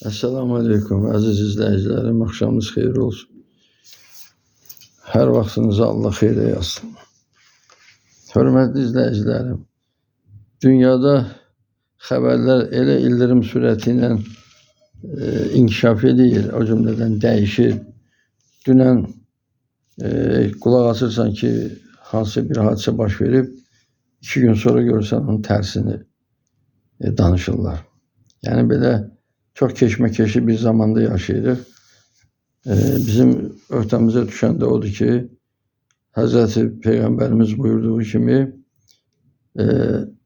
Esselamu Aleyküm aziz izleyicilerim, akşamınız xeyir olsun. Her vaxtınızı Allah xeyirə yazsın. Hörmətli izleyicilerim, dünyada xəbərlər elə ildırım sürəti ilə inkişaf edir, o cümlədən dəyişir. Dünən qulaq asırsan ki, hansı bir hadisə baş verib, 2 gün sonra görürsən onun tərsini danışırlar. Yəni belə çox keşməkeşi bir zamanda yaşayırıq. Bizim öhdəmizə düşən də odur ki, Hazreti Peyğəmbərimiz buyurduğu kimi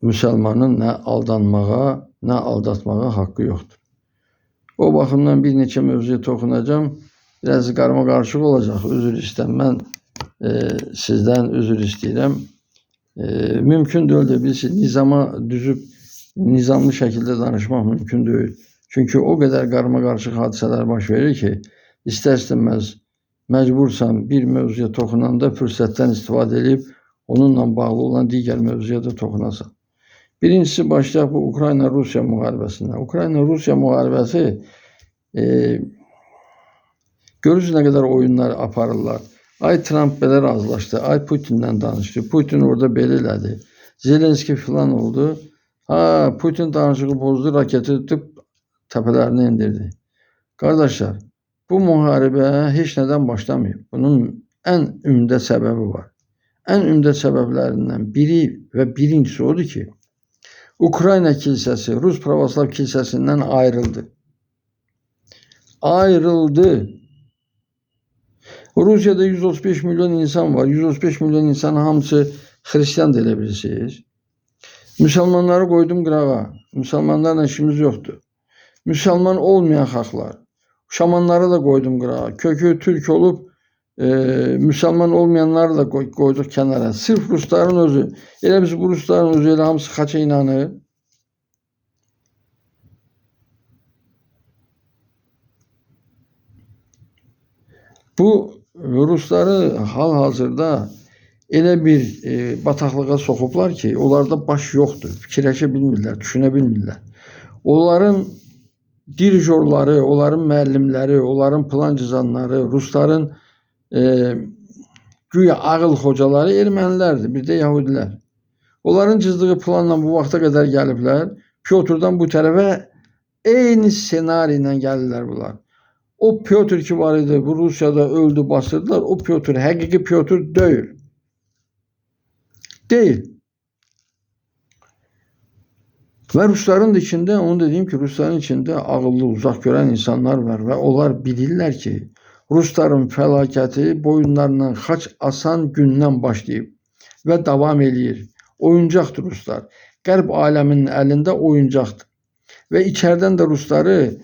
müsəlmanın nə aldanmağa, nə aldatmağa haqqı yoxdur. O baxımdan bir neçə mövzuya toxunacağım. Biraz qarma-qarışıq olacaq, üzr istəyirəm. Mən sizdən üzr istəyirəm. Mümkün deyil də bilirsiniz, nizama düzüb, nizamlı şəkildə danışmaq mümkün deyil. Çünki o qədər qarma-qarışıq hadisələr baş verir ki, istər-istəməz məcbursan bir mövzuya toxunanda fürsətdən istifadə edib onunla bağlı olan digər mövzuya da toxunasan. Birincisi başlayaq bu Ukrayna-Rusiya müharibəsindən. Ukrayna-Rusiya müharibəsi görürsünüz nə qədər oyunlar aparırlar. Ay Trump belə razılaşdı, ay Putinlə danışdı, Putin orada belə elədi, Zelenski filan oldu. Putin danışığı pozdu, raketi tutub təpələrini indirdi. Qardaşlar, bu müharibə heç nədən başlamayıb. Bunun ən ümdə səbəbi var. Ən ümdə səbəblərindən biri və birincisi odur ki, Ukrayna kilsəsi Rus Pravoslav kilsəsindən ayrıldı. Ayrıldı. Rusiyada 135 milyon insan var. 135 milyon insanın hamısı Hristiyan da elə bilirsiniz. Müsəlmanları qoydum qırağa. Müsəlmanlarla işimiz yoxdur. Müsəlman olmayan xalqlar. Şamanları da qoydum qırağa. Kökü Türk olub müsəlman olmayanları da qoyduq kənara. Sırf Rusların özü. Elə biz bu Rusların özü elə hamısı xaça inanır. Bu Rusları hal-hazırda elə bir bataqlığa soxublar ki, onlarda baş yoxdur. Fikirləşə bilmirlər, düşünə bilmirlər. Onların dirijorları, onların müəllimləri, onların plan cızanları, Rusların güya ağıl hocaları ermənilərdir, bir də yahudilər. Onların cızdığı planla bu vaxta qədər gəliblər. Pyotrdan bu tərəfə eyni senari ilə gəlirlər bunlar. O Pyotr ki var idi, bu Rusiyada öldü, basırdılar. O Pyotr, həqiqi Pyotr deyil. Deyil. Və Rusların da içində, onu dediyim ki, Rusların içində ağıllı, uzaq görən insanlar var və onlar bilirlər ki, Rusların fəlakəti boyunlarından xaç asan gündən başlayıb və davam eləyir. Oyuncaqdır Ruslar. Qərb aləminin əlində oyuncaqdır. Və içərdən də Rusları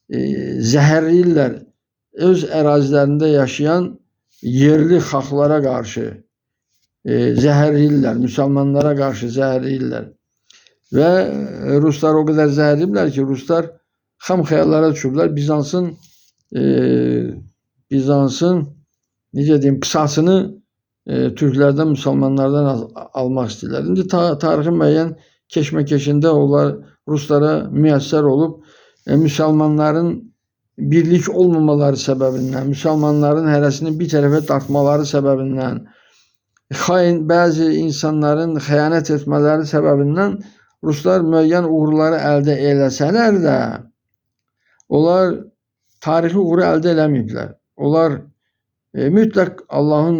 zəhərləyirlər. Öz ərazilərində yaşayan yerli xalqlara qarşı zəhərləyirlər. Müsəlmanlara qarşı zəhərləyirlər. Və Ruslar o qədər zəhərləyiblər ki, Ruslar xam xəyallara düşüblər. Bizansın necə deyim, qısasını Türklərdən, müsəlmanlardan almaq istəyirlər. İndi tarixin müəyyən keşməkeşində onlar Ruslara müəssər olub, müsəlmanların birlik olmamaları səbəbindən, müsəlmanların hərəsini bir tərəfə dartmaları səbəbindən, bəzi insanların xəyanət etmələri səbəbindən Ruslar müəyyən uğurları əldə eləsələr də, onlar tarixi uğuru əldə eləməyiblər. Onlar mütləq Allahın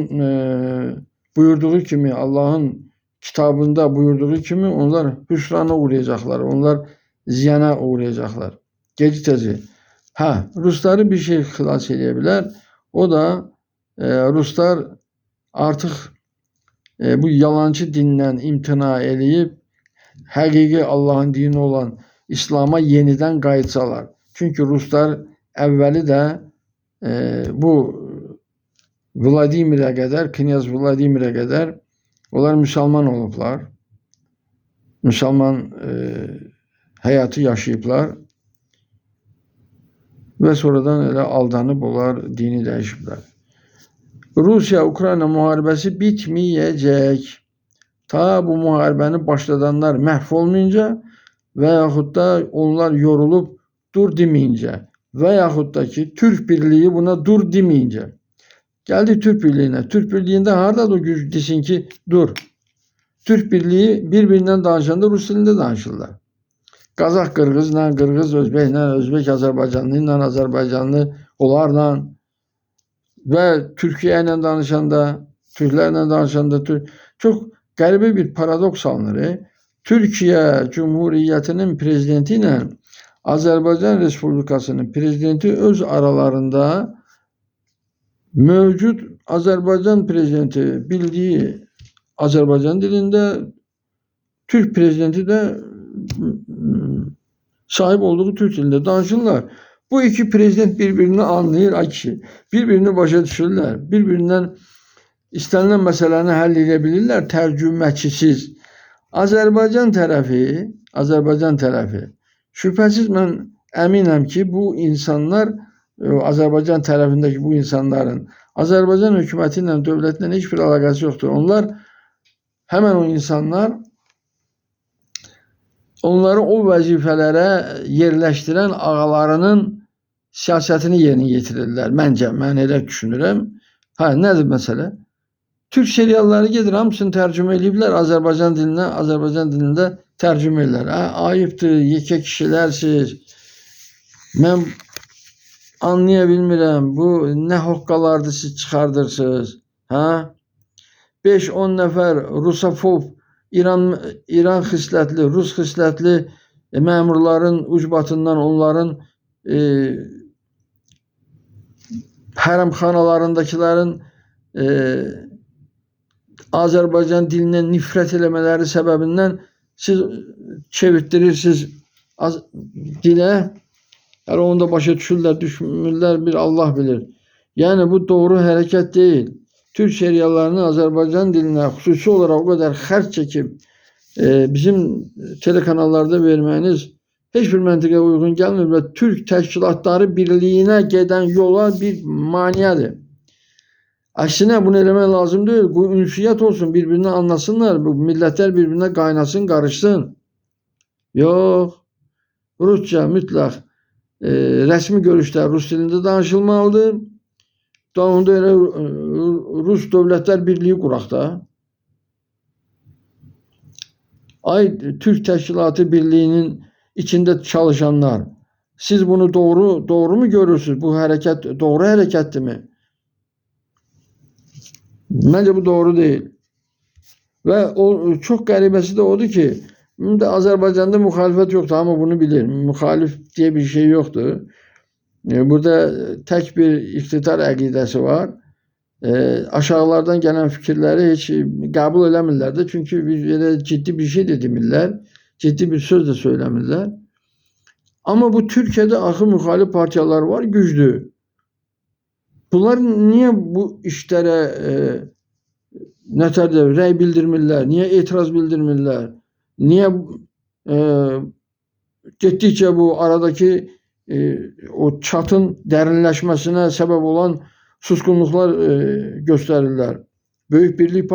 buyurduğu kimi, Allahın kitabında buyurduğu kimi onlar hüsrana uğrayacaqlar, onlar ziyana uğrayacaqlar. Gec-tezi. Rusları bir şey xilas edə bilər. O da Ruslar artıq bu yalancı dindən imtina eləyib, həqiqi Allahın dini olan İslam'a yenidən qayıtsalar. Çünki Ruslar əvvəli də bu Vladimirə qədər, Knyaz Vladimirə qədər onlar müsəlman olublar. Müsəlman həyatı yaşayıblar. Və sonradan elə aldanıb onlar dini dəyişiblər. Rusiya-Ukrayna müharibəsi bitməyəcək. Ta bu müharibəni başladanlar məhv olmayınca və yaxud da onlar yorulub dur deməyincə və yaxud da ki, Türk birliyi buna dur deməyincə. Geldi Türk Birliği'ne. Türk Birliği'nde harda da güç desin ki dur. Türk Birliği birbirinden danışanda Rus dilinde danışırlar. Kazak Kırgızla, Kırgız Özbekle, Özbek Azerbaycanlıyla, Azerbaycanlı onlarla ve Türkiye ile danışanda, Türklerle danışanda çok garip bir paradoks alınır. Türkiye Cumhuriyeti'nin prezidentiyle Azerbaycan Respublikası'nın prezidenti öz aralarında mevcut Azerbaycan prezidenti bildiği Azerbaycan dilinde, Türk prezidenti de sahip olduğu Türk dilinde danışırlar. Bu iki prezident birbirini anlayır, birbirini başa düşürürler, birbirinden istenilen meselelerini halledebilirler tercüməçisiz. Azerbaycan tərəfi şüphesiz ben eminim ki bu insanlar Azerbaycan tarafındaki bu insanların Azerbaycan hükümetiyle, devletiyle hiçbir alakası yoktur. Onlar hemen o insanlar onları o vəzifələrə yerləşdirən ağalarının siyasətini yerinə yetirirlər. Məncə, mən elə düşünürəm. Nədir məsələ? Türk serialları gedir, hamısını tərcümə ediblər Azerbaycan dilinə, Azerbaycan dilində tərcümə edirlər. Ayıbdır, yekə kişilərsiniz. Mən anlaya bilmirəm, bu nə hoqqalardır siz çıxardırsınız. 5-10 nəfər rusofob, İran xislətli, Rus xislətli məmurların ucbatından onların hərəmxanalarındakilərin Azerbaycan dilinə nifrət eləmələri səbəbindən siz çevirtdirirsiniz dilə. Her onda başa düşürlər, düşmürlər, bir Allah bilir. Yani bu doğru hərəkət deyil. Türk seriallarını Azerbaycan diline xüsusi olarak o kadar xərc çekip bizim telekanallarda vermeniz hiçbir məntiqə uygun gelmir ve Türk Təşkilatları Birliği'ne giden yola bir maniyedir. Aksine bunu eləmək lazım değil. Bu ünsiyyət olsun, birbirini anlasınlar. Bu milletler birbirine qaynasın, qarışsın. Yok. Rusça mütləq resmi görüşler Rus dilinde danışılmalıdır. Daha onda elə Rus Dövlətlər Birliği quraq da. Türk Təşkilatı Birliği'nin içinde çalışanlar, siz bunu doğru mu görürsünüz? Bu hareket doğru harekettir mi? Bence bu doğru değil. Ve o çok qəribəsi de odur ki, Azerbaycan'da muhalefet yoktu ama bunu bilir. Muhalif diye bir şey yoktu. Burada tek bir iktidar əqidəsi var. Aşağılardan gelen fikirleri hiç kabul eləmirlər də. Çünkü böyle ciddi bir şey de demirlər. Ciddi bir söz de söyləmirlər. Ama bu Türkiye'de axı muhalif partiyalar var, güçlü. Bunlar niye bu işlere nətərdir, rəy bildirmirlər? Niye etiraz bildirmirlər? Niye gittikçe bu aradaki o çatın derinleşmesine sebep olan suskunluklar gösterirler. Büyük Birlik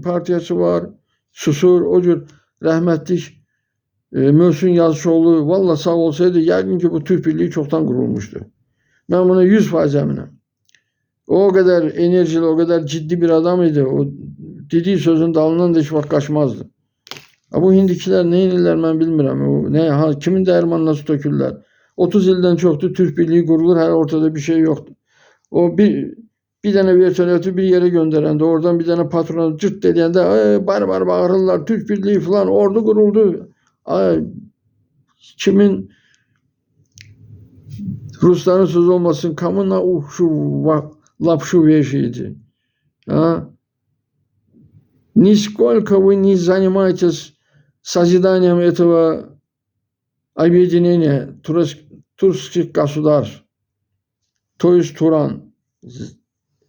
Partiyası var, susur, o cür rəhmətlik Möhsün Yazıcıoğlu valla sağ olsaydı yəqin ki bu Türk Birliği çoktan kurulmuştu. Ben buna 100% eminim. O kadar enerjili, o kadar ciddi bir adam idi. O dediği sözün dalından da hiç vaxt kaçmazdı. Bu hindikiler neyinirlər mən bilmirəm. Kimin dərmanına su tökürlər. 30 ildən çoxdur Türk Birliği qurulur, her ortada bir şey yoktur. O bir tane vertolyatı bir yere gönderende, oradan bir tane patrona cırt dediğinde bar bağırırlar, Türk Birliği falan, ordu kuruldu. Kimin Rusların sözü olmasın, kamına lapšu вешаете. Нисколько вы не занимаетесь созиданием этого объединения турецких государств, то есть Туран.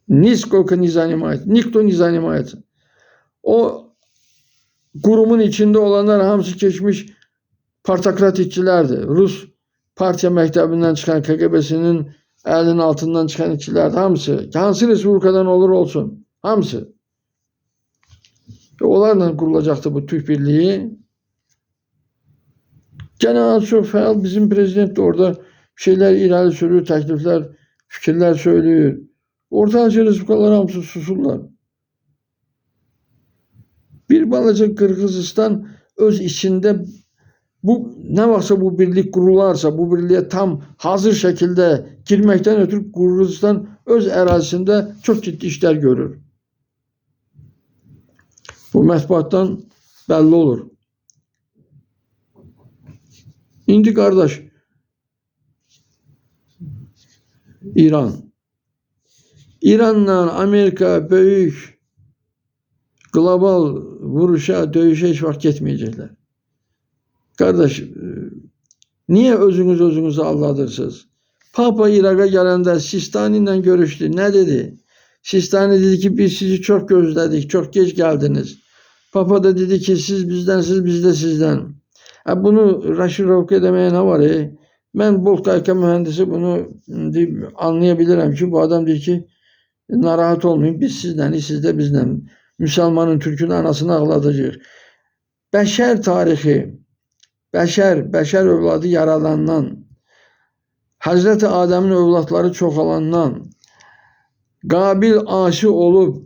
Нисколько не занимается. Никто не занимается. O kurumun içinde olanlar hamısı geçmiş partokratçilerdi. Rus partiya mektebinden çıkan KGB'sinin elinin altından çıkan işçilerdi hamısı. Hansı respublikadan olur olsun. Hamısı. Onlarla kurulacaktı bu Türk Birliği. Gene az çok fəal bizim prezident de orada bir şeyler irəli sürür, təkliflər, fikirlər söylüyor. Orta Asiya respublikaları hamısı susurlar. Bir balaca Qırğızistan öz içində nə vaxtsa bu birlik qurularsa, bu birliyə tam hazır şəkildə girməkdən ötürü Qırğızistan öz ərazisində çox ciddi işlər görür. Bu mətbuatdan bəlli olur. İndi qardaş, İranla Amerika böyük global vuruşa, döyüşə heç vaxt getməyəcəklər. Qardaş, niyə özünüzü aldadırsınız? Papa İraqa gələndə Sistani ilə görüşdü. Nə dedi? Sistani dedi ki, biz sizi çox gözlədik, çox gec gəldiniz. Papa da dedi ki, siz bizdənsiz, biz də sizdən. Bunu raşirovka etməyə nə var? Mən Bolqayka mühəndisi bunu anlaya bilirəm ki, bu adam deyir ki, narahat olmayın, biz sizdən, siz də bizdən. Müsəlmanın, Türkün anasını ağladacaq. Bəşər tarixi, bəşər övladı yaradandan, Hazreti Adəmin övladları çoxalandan, Qabil aşı olub,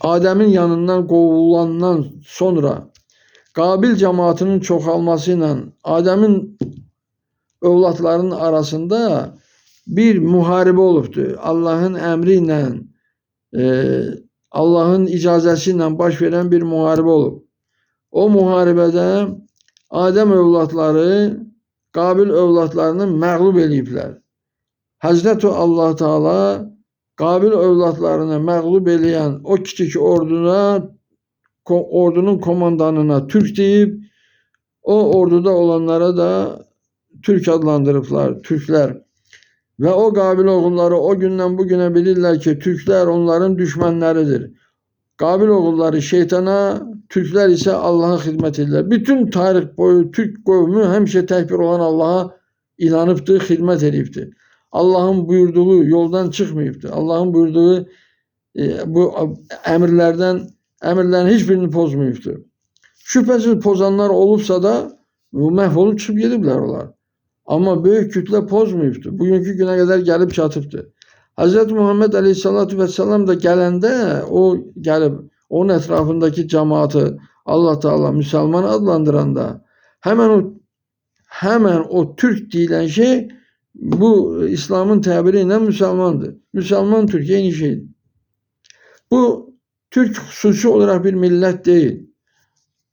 Adəmin yanından qovulandan sonra, Qabil cəmaatının çoxalması ilə Adəmin övladlarının arasında bir müharibə olubdur. Allahın əmri ilə, Allahın icazəsi ilə baş verən bir müharibə olub. O müharibədə Adəm övladları Qabil övladlarını məğlub eləyiblər. Həzrət Allah Teala Qabil övladlarını məğlub eləyən o kiçik ordunun komandanına Türk deyib, o orduda olanlara da Türk adlandırıblar, Türklər. Və o Qabil oğulları o gündən bugünə bilirlər ki, Türklər onların düşmənləridir. Qabil oğulları şeytana, Türklər isə Allaha xidmət edirlər. Bütün tarix boyu Türk qövmü həmişə təkbir olan Allaha inanıbdır, xidmət edibdir. Allahın buyurduğu yoldan çıxmayıbdır. Allahın buyurduğu bu əmrlərin heç birini pozmayıbdır. Şübhəsiz pozanlar olubsa da məhv olub çıxıb gediblər onlar. Amma böyük kütlə pozmayıbdır. Bugünkü günə qədər gəlib çatıbdır. Hz. Muhammed Aleyhisselatü Vesselam da gələndə, o gəlib onun ətrafındakı cəmaatı Allah Teala müsəlman adlandıranda həmən o Türk deyilən şey bu İslamın təbiri ilə müsəlmandır. Müsəlman Türk eyni şeydir. Bu Türk xüsusi olaraq bir millət deyil.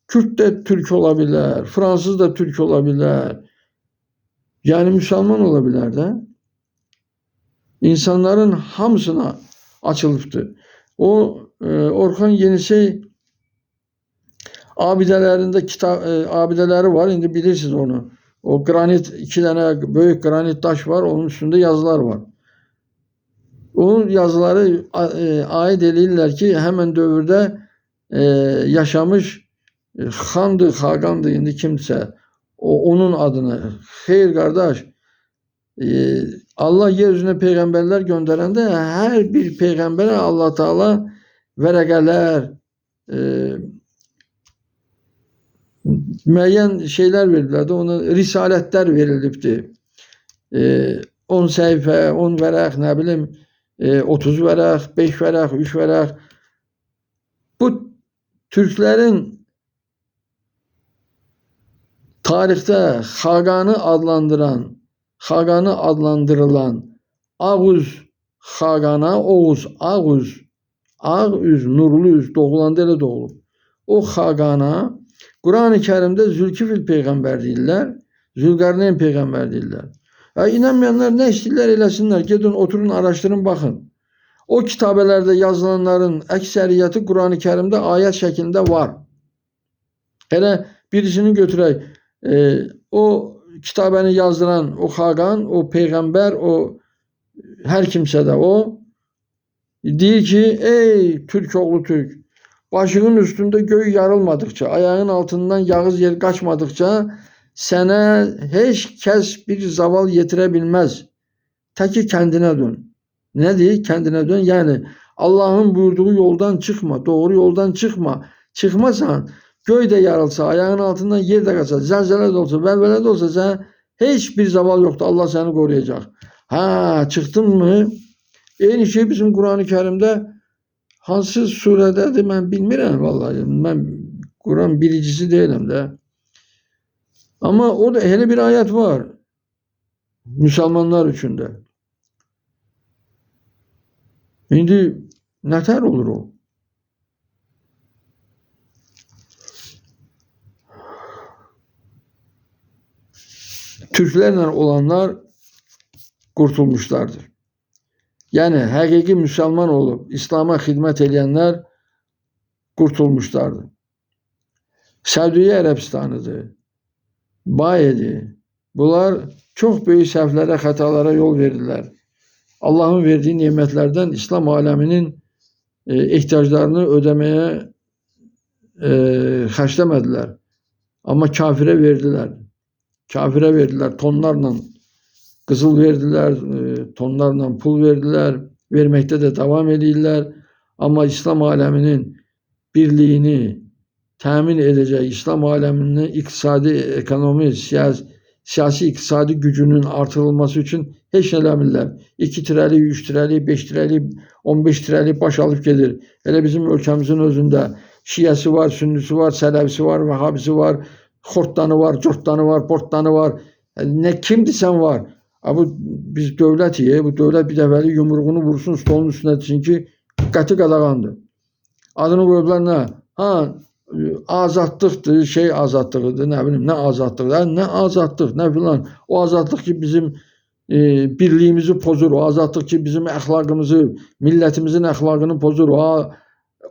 Kürt də Türk ola bilər, Fransız da Türk ola bilər. Yəni müsəlman ola bilər də. İnsanların hamısına açılıbdır. O Orxan Yenisey abidələrində abidələri var. İndi bilirsiniz onu. O granit, 2 dənə böyük granit daş var. Onun üstündə yazılar var. Onun yazıları aid eləyirlər ki, həmən dövrdə yaşamış xandır, xaqandır, indi kimsə onun adını. Xeyr qardaş, Allah yeryüzünə peyğəmbərlər göndərəndə hər bir peyğəmbərə Allah Teala vərəqələr, müəyyən şeylər verilirdi. Ona risalətlər verilibdir. 10 səhifə, 10 vərəq, nə bilim, 30 vərəq, 5 vərəq, 3 vərəq. Bu Türklərin tarixdə xaqanı adlandırılan Ağüz xaqana, Oğuz, Ağüz, nurlu üz, doğulanda elə doğulub. O xaqana Quran-ı Kərimdə Zülkifil peyğəmbər deyirlər, Zülqərneyn peyğəmbər deyirlər. İnanmayanlar nə istəyirlər eləsinlər, gedin, oturun, araşdırın, baxın. O kitabələrdə yazılanların əksəriyyəti Quran-ı Kərimdə ayət şəklində var. Elə birisini götürək, o kitabəni yazdıran o xaqan, o peyğəmbər, o hər kimsə də o deyir ki, ey Türk oğlu Türk, başının üstündə göy yarılmadıkça, ayağın altından yağız yer qaçmadıkça sənə heç kəs bir zaval yetirə bilməz. Təki kəndinə dön. Nə deyir? Kəndinə dön. Yəni Allahın buyurduğu yoldan çıxma, doğru yoldan çıxma. Çıxmasan göy də yarılsa, ayağın altından yer də qaçsa, zəlzələ də olsa, vəlvələ də olsa, sən heç bir zaval yoxdur. Allah səni qoruyacaq. Ha, çıxdın mı? Eyni şey bizim Qurani-Kərimdə hansı surədədir mən bilmirəm vallahi. Mən Quran bilicisi deyiləm də. Amma orada elə bir ayət var. Müsəlmanlar üçün də. İndi nətər olur o? Türklərlə olanlar qurtulmuşlardır. Yəni həqiqi müsəlman olub İslam'a xidmət edənlər qurtulmuşlardır. Səudiyyə Ərəbistanıdır, Bayedir. Bunlar çox böyük səhvlərə, xətalara yol verdilər. Allah'ın verdiği nimetlerden İslam aleminin ihtiyaclarını ödemeye xərcləmədilər. Ama kafire verdiler. Kafire verdiler. Tonlarla kızıl verdiler, tonlarla pul verdiler. Vermekte de devam edirlər. Ama İslam aleminin birliğini təmin edecek, İslam aleminin iktisadi, ekonomi, siyasi iktisadi gücünün artırılması için heç nə eləmirlər. 2 tirəlik, 3 tirəlik, 5 tirəlik, 15 tirəlik baş alıb gedir. Elə bizim ölkəmizin özündə Şiyəsi var, Sünnisi var, Sələfisi var, Vəhabisi var, Xortdanı var, Cortdanı var, Bortdanı var. Ne kimdirsən var. Bu biz dövlətik, bu dövlət bir dəfəli yumruğunu vursun stolun üstünə desin ki, qəti qadağandır. Adını qoyublar nə? Ha, azadlıqdır, şey azadlığıdır, nə bilim, nə azadlıqdır, nə azadlıq, nə filan. O azadlıq ki bizim birliğimizi pozur, o azadlıq ki bizim əxlaqımızı, millətimizin əxlaqını pozur,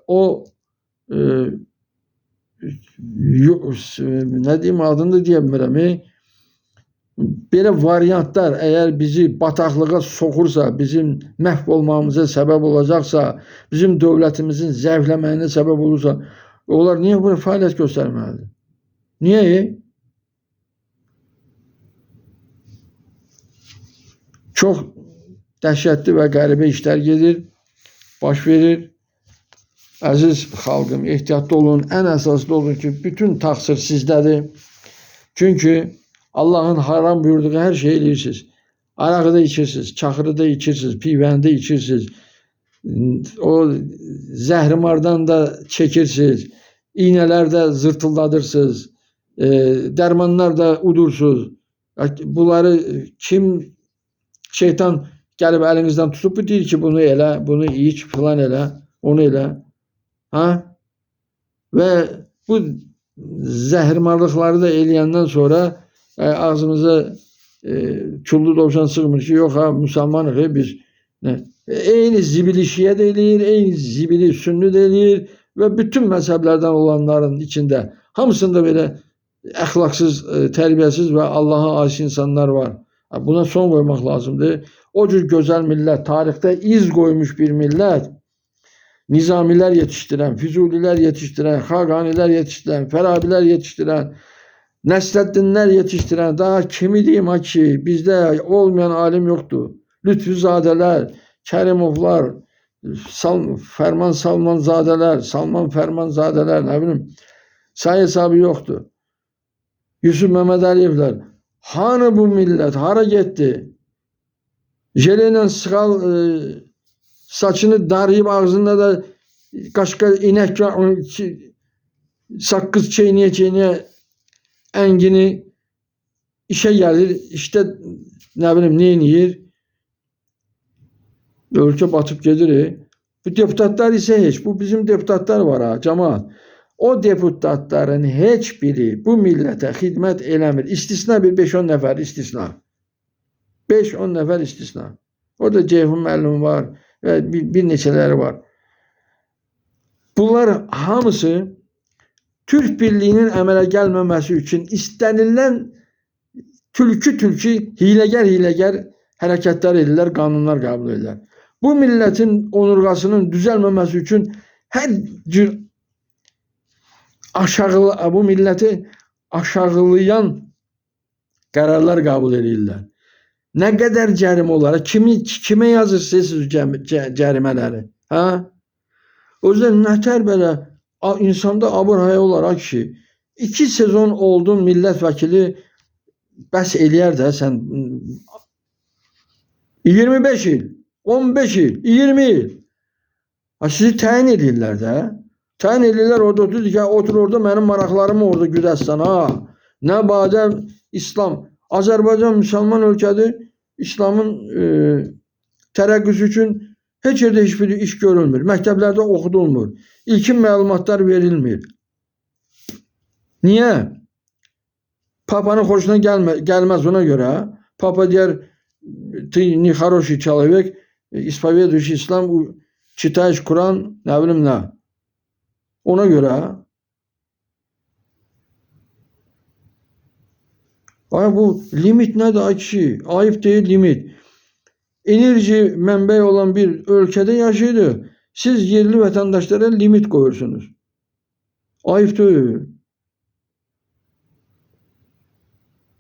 o nə deyim adını da deyəmirəm, belə variantlar eğer bizi bataqlığa soxursa, bizim məhv olmamıza səbəb olacaqsa, bizim dövlətimizin zəifləməyinə səbəb olursa, onlar niyə bu fəaliyyət göstərməlidir? Niyə? Çox dəhşətli və qəribə işlər gedir, baş verir. Əziz xalqım, ehtiyatlı olun, ən əsaslı olun ki, bütün təqsir sizdədir. Çünki Allah'ın haram buyurduğu her şeyi eləyirsiniz. Arağı da içirsiniz, çaxırı da içirsiniz, pivəni də içirsiniz. O zəhrimardan da çekirsiniz. İğneler de zırtıldadırsınız. Dermanlar da udursuz. Bunları kim şeytan gəlib əlinizdən tutup bu deyir ki bunu elə, bunu iç, filan elə, onu elə. Ha? Ve bu zəhrimarlıqları da eləyəndən sonra ağzımıza çullu dovşan sığmır ki yok ha Müslümanıq biz. Eyni zibili Şiye de eləyir, eyni zibili Sünni de eləyir ve bütün mezheplerden olanların içinde hamısında belə əxlaqsız, tərbiyəsiz və Allah'a aşıq insanlar var. Buna son koymak lazımdır. O cür güzel millet, tarihte iz koymuş bir millet, Nizamiler yetiştiren, Füzuliler yetiştiren, Xaqaniler yetiştiren, Farabiler yetiştiren, Nəsrəddinlər yetiştiren, daha kimi diyeyim ha ki, bizde olmayan alim yoktu. Lütfüzadeler, Kərimovlar, Ferman Salmanzadeler, Salman Fermanzadeler, ne bileyim, sayı hesabı yoktu. Yusuf Mehmet Aliyevler, hanı bu millet, hara gitti? Jeleyle sıkal saçını darayıp ağzında da kaşka inek sakkız çeyneye engini işe gelir, işte ne bileyim neyin yer, ülke batıp gelir. Bu deputatlar ise hiç, bu bizim deputatlar var ha, cemaat. O deputatların heç biri bu millete hizmet eləmir. İstisna bir 5-10 nəfər istisna. 5-10 nəfər istisna. Orada Ceyhun müəllim var ve bir neçələri var. Bunlar hamısı Türk birliğinin əmələ gəlməməsi üçün istənilən tülkü hiləgər hərəkətlər edirlər, qanunlar qəbul edirlər. Bu milletin onurğasının düzəlməməsi üçün hər cür bu milleti aşağılayan qərarlar qəbul edirlər. Nə qədər cərimə olaraq, kimə yazırsınız cərimələri? Ha? O yüzden nətər belə insanda abır-haya olar ay kişi. 2 sezon oldun milletvekili, bəs eləyər də sən 25 il, 15 il, 20 il. Ha, sizi təyin edirlər də. Təyin edirlər orada otur ki, otur orada mənim maraqlarımı orada güdəsən ha. Nə badə İslam. Azərbaycan müsəlman ölkədir. İslamın tərəqqüsü üçün heç yerdə heç bir iş görülmür. Məktəblərdə oxudulmur. İlkin məlumatlar verilmir. Niyə? Papanın xoşuna gəlməz ona görə. Papa deyər, ты не хороший человек, исповедуешь İslam, читаешь Kur'an, nə bilim nə. Ona görə ay bu limit nədir ay kişi? Ayıp deyil limit. Enerji mənbəyi olan bir ölkədə yaşayır. Siz yerli vətəndaşlara limit qoyursunuz. Ayıp deyil.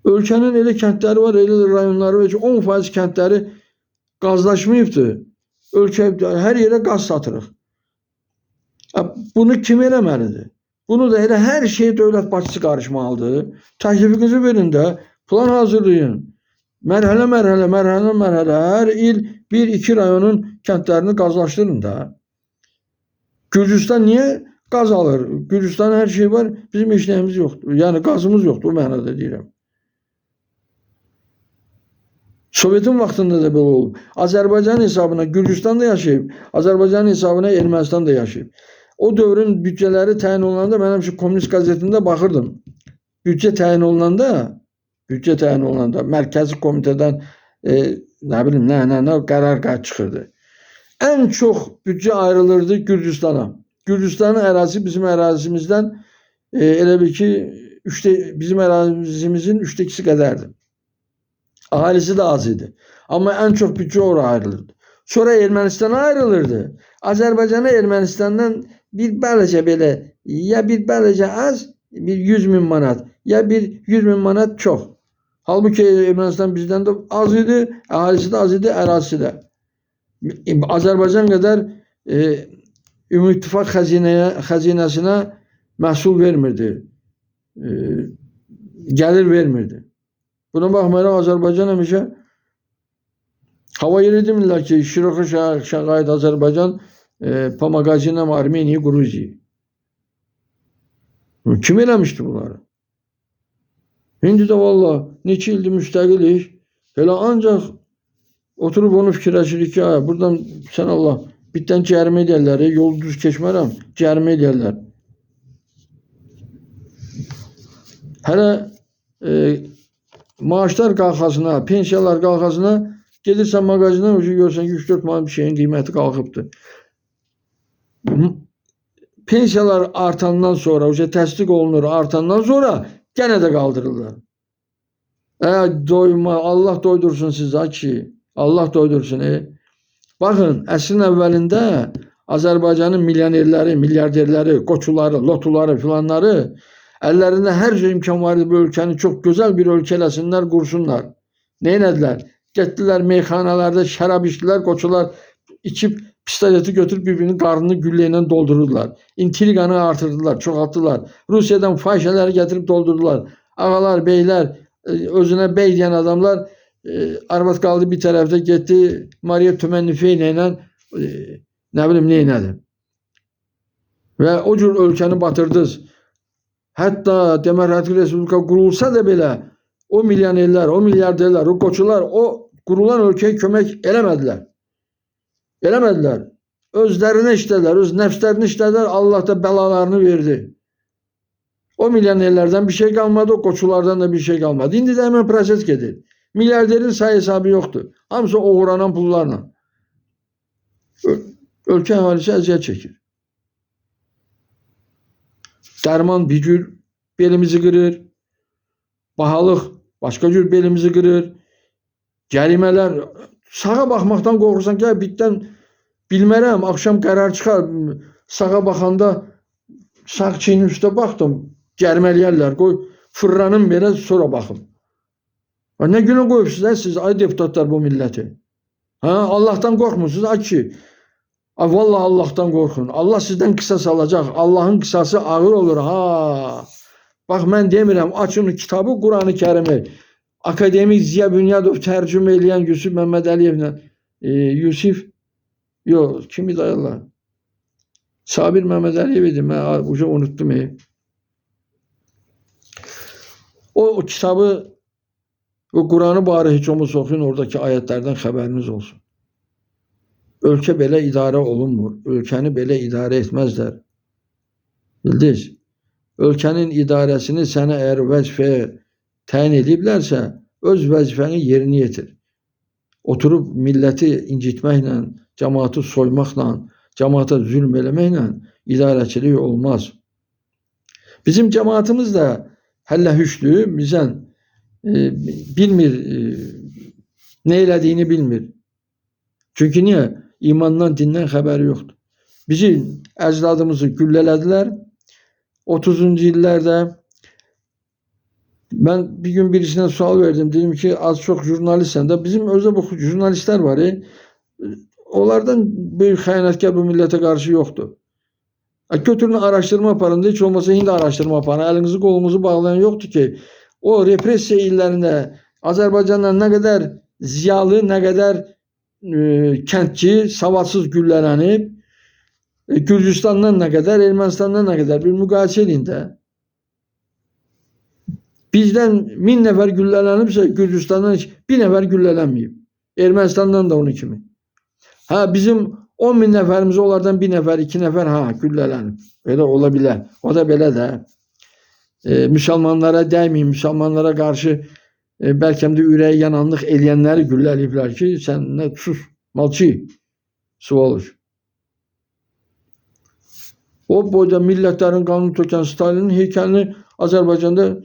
Ölkənin elə kəndləri var, elə rayonları var ki, 10% kəndləri qazlaşmayıbdır. Ölkə hər yerə qaz satırıq. Bunu kim eləməlidir? Bunu da elə hər şey dövlət başçısı qarışmalıdır. Təklifinizi verin də, plan hazırlayın. Mərhələ, hər il 1-2 rayonun kəndlərini qazlaşdırın da. Gürcüstan niyə qaz alır? Gürcüstanın hər şey var, bizim işləyimiz yoxdur. Yəni qazımız yoxdur, o mənada deyirəm. Sovetin vaxtında da belə olub. Azərbaycan hesabına Gürcüstan da yaşayıb, Azərbaycan hesabına Ermənistan da yaşayıb. O dövrün büdcələri təyin olunanda mən həmişə Komünist qəzetində baxırdım. Büdcə təyin olunanda mərkəzi komitədən nə bilim nə qərar çıxırdı. Ən çox büdcə ayrılırdı Gürcüstana. Gürcüstanın ərazisi bizim ərazimizdən elə bil ki bizim ərazimizin 2/3 qədərdir. Ahalisi de az idi. Ama en çok bütçe oraya ayrılırdı. Sonra Ermenistan'a ayrılırdı. Azerbaycan'a Ermenistan'dan bir bələcə belə, ya bir bələcə az, bir 100.000 manat, ya bir 100.000 manat çox. Halbuki Ermənistan bizdən də az idi, ahalisi də az idi, ərazisi də. Azərbaycan qədər Ümumi İttifaq xəzinəsinə məhsul vermirdi, gəlir vermirdi. Buna baxmayaraq Azərbaycan həmişə hava yeri demirlər ki, Şiroxi şərait Azərbaycan pomagacinam Armeniya, Gruziya. Kim eləmişdi bunları? İndi də valla neçə ildir müstəqilik. Elə ancaq oturub onu fikirləşirik ki, buradan sən Allah bitdən cərimə edərlər, yolu düz keçmərəm, cərimə edərlər. Hələ maaşlar qalxasına, pensiyalar qalxasına gedirsən mağazindən görsən ki 3-4 manat bir şeyin qiyməti qalxıbdır. Pensiyalar artandan sonra, təsdiq olunur artandan sonra gene de kaldırırlar. Doyma, Allah doydursun sizi ki. Allah doydursun. Bakın əsrin əvvəlində Azərbaycanın milyonerləri, milyarderləri, qoçuları, lotuları filanları əllərində hər şey imkan vardı bu ölkəni çox gözəl bir ölkə eləsinlər, qursunlar. Neynədilər? Getdilər meyxanalarda şərab içdilər, qoçular içib pistoleti götürüb birbirinin qarnını güllə ilə doldururdular. İntriqanı artırdılar, çoxaltdılar. Rusiyadan fahişələri gətirib doldurdular. Ağalar, beylər, özünə bey deyən adamlar arvad qaldı bir tərəfdə, getdi Maria Tümennifeylə ilə nə bilim neynədi. Və o cür ölkəni batırdınız. Hətta Demokratik Respublika qurulsa da belə o milyonerlər, o milyarderlər, o qoçular o qurulan ölkəyə kömək eləmədilər. Eləmədilər. Özlərinə işlədilər, öz nəfslərini işlədilər, Allah da bəlalarını verdi. O milyonerlərdən bir şey qalmadı, o qoçulardan da bir şey qalmadı. İndi də həmən proses gedir. Milyarderin sayı hesabı yoxdur. Hamısı oğuranan pullarla. Ölkə əhalisi əziyyət çəkir. Dərman bir cür belimizi qırır. Bahalıq başqa cür belimizi qırır. Cərimələr, sağa baxmaqdan qorxursan ki, bitdən bilmərəm, axşam qərar çıxar. Sağa baxanda sağ çiyinin üstə baxdım, cərimələyərlər, qoy fırranım belə sonra baxım. Nə günə qoyubsunuz siz, ay deputatlar bu milləti? Allahdan qorxmusunuz, ay ki, Vallahi Allah'tan korkun. Allah sizden kısas alacak. Allah'ın kısası ağır olur. Ha. Bak ben demirəm, açın kitabı Kur'an-ı Kerim'i. Akademik Ziya Bünyadov tərcümə eləyən Yusuf Məhəmməd Əliyevlə Yusuf yok kimi dayarlar? Sabir Mehmet Aliyev idi. Ben uca unuttum. O kitabı, o Kur'an'ı bari hiç olmazsa okuyun, oradaki ayetlerden haberiniz olsun. Ölkə belə idarə olunmur. Ölkəni belə idarə etmezler. Bildiniz? Ölkənin idarəsini sənə eğer vəzifəyə təyin ediblərsə, öz vəzifəni yerini yetir. Oturup milleti incitməklə, cemaatı soymaqla, cemaata zülm eləməklə idarəçilik olmaz. Bizim cemaatimiz de həlləhüşdür, bizən bilmir, ne elədiyini bilmir. Çünkü niye? İmandan, dindən xəbəri yoxdur. Bizi, əcdadımızı güllələdilər. 30-cu illərdə ben bir gün birisine sual verdim. Dedim ki az çok jurnalistsen de bizim özde bu jurnalistler var. Onlardan büyük xəyanətkar bu millete karşı yoktu. Götürün araştırma yaparın. Hiç olmasa hindi araştırma yaparın. Elinizi kolunuzu bağlayan yoktu ki. O represiya illerinde Azerbaycan'da ne kadar ziyalı, ne kadar kentçi, savadsız güllələnib, Gürcistan'dan ne kadar, Ermənistan'dan ne kadar bir müqayisə edin də. Bizden 1000 nefer güllələnibsə Gürcistan'dan hiç bir nefer güllələnməyib. Ermənistan'dan da onun kimi. Ha bizim 10.000 neferimiz onlardan bir nefer, iki nefer güllələnib. Öyle olabilir. O da belə də. Müslümanlara değmeyin, Müslümanlara karşı belki de ürəyi yananlıq eləyənləri gülləliyiblər ki, sen ne sus, malçı, svoloç. O boyda milletlerin kanunu töken Stalin'in heykelini Azerbaycan'da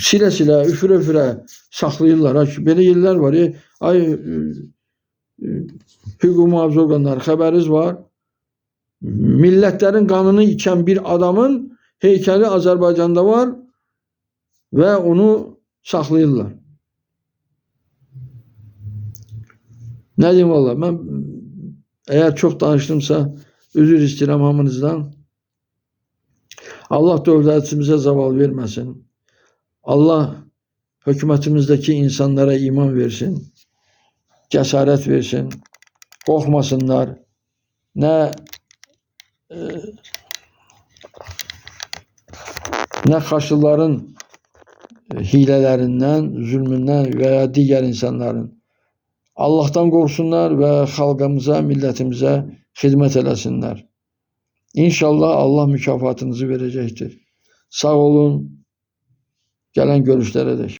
silə-silə, üfürə-üfürə saxlayırlar. Belə yerlər var. Hüquq mühafizə orqanları xəbəriniz var. Milletlerin kanını içen bir adamın heykeli Azerbaycan'da var ve onu saxlayırlar. Ne diyeyim valla, ben eğer çok danıştımsa özür istəyirəm hamınızdan. Allah dövlətimizə zaval verməsin. Allah hükümetimizdeki insanlara iman versin. Cesaret versin. Korkmasınlar. Ne Haçlıların hilelerinden, zulmünden veya diğer insanların. Allah'tan korksunlar ve halkımıza, milletimize hizmet eləsinler. İnşallah Allah mükafatınızı verecektir. Sağ olun. Gelen görüşlere dek.